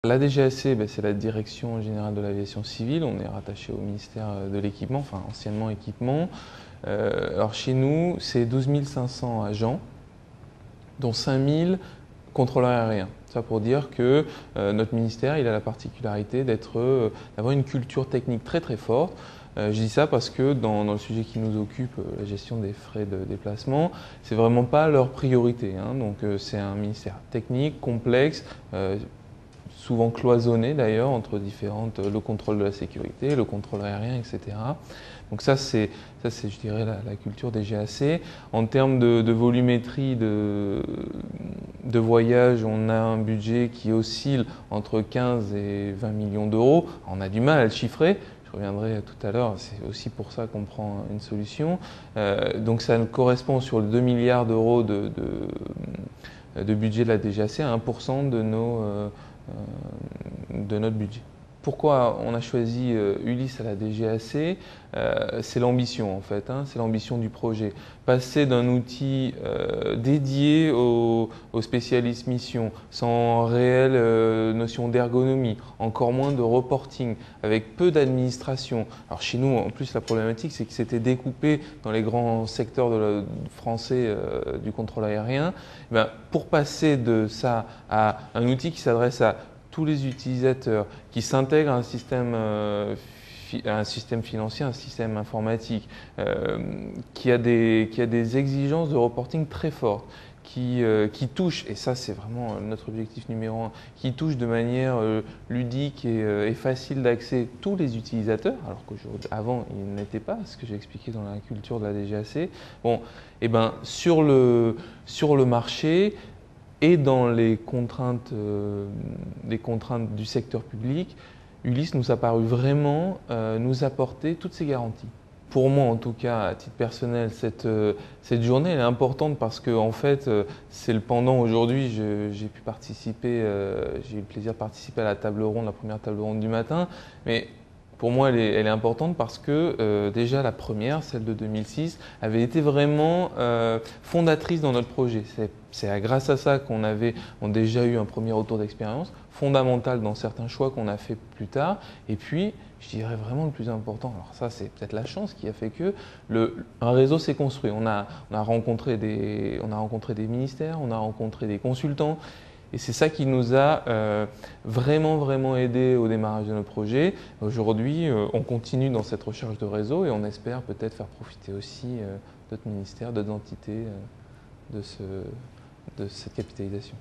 La DGAC, c'est la Direction Générale de l'Aviation Civile. On est rattaché au ministère de l'Équipement, enfin anciennement Équipement. Alors chez nous, c'est 12 500 agents, dont 5 000 contrôleurs aériens. Ça pour dire que notre ministère, il a la particularité d'avoir une culture technique très très forte. Je dis ça parce que dans le sujet qui nous occupe, la gestion des frais de déplacement, c'est vraiment pas leur priorité. Donc c'est un ministère technique, complexe, souvent cloisonné d'ailleurs entre le contrôle de la sécurité, le contrôle aérien, etc. Donc ça c'est je dirais la culture des GAC. En termes de volumétrie de voyage, on a un budget qui oscille entre 15 et 20 millions d'euros. On a du mal à le chiffrer. Je reviendrai tout à l'heure, c'est aussi pour ça qu'on prend une solution. Donc ça correspond sur les 2 milliards d'euros de budget de la DGAC à 1% de notre budget. Pourquoi on a choisi Ulysse à la DGAC? C'est l'ambition en fait, c'est l'ambition du projet. Passer d'un outil dédié aux spécialistes mission, sans réelle notion d'ergonomie, encore moins de reporting, avec peu d'administration. Alors chez nous, en plus, la problématique, c'est que c'était découpé dans les grands secteurs français du contrôle aérien. Pour passer de ça à un outil qui s'adresse à tous les utilisateurs, qui s'intègrent à un système financier, un système informatique, qui a des exigences de reporting très fortes, qui touche, et ça c'est vraiment notre objectif numéro 1, qui touche de manière ludique et facile d'accès tous les utilisateurs, alors qu'avant ils n'étaient pas, ce que j'ai expliqué dans la culture de la DGAC. Bon, sur le marché, et dans les contraintes du secteur public, Ulysse nous a paru vraiment nous apporter toutes ces garanties. Pour moi, en tout cas, à titre personnel, cette journée elle est importante parce que en fait, c'est le pendant. Aujourd'hui, j'ai pu participer, j'ai eu le plaisir de participer à la table ronde, la première table ronde du matin. Mais pour moi, elle est importante parce que déjà la première, celle de 2006, avait été vraiment fondatrice dans notre projet. C'est grâce à ça qu'on a déjà eu un premier retour d'expérience, fondamental dans certains choix qu'on a fait plus tard. Et puis, je dirais vraiment le plus important, alors ça c'est peut-être la chance qui a fait que un réseau s'est construit. On a rencontré des ministères, on a rencontré des consultants. Et c'est ça qui nous a vraiment aidé au démarrage de notre projet. Aujourd'hui, on continue dans cette recherche de réseau et on espère peut-être faire profiter aussi d'autres ministères, d'autres entités de cette capitalisation.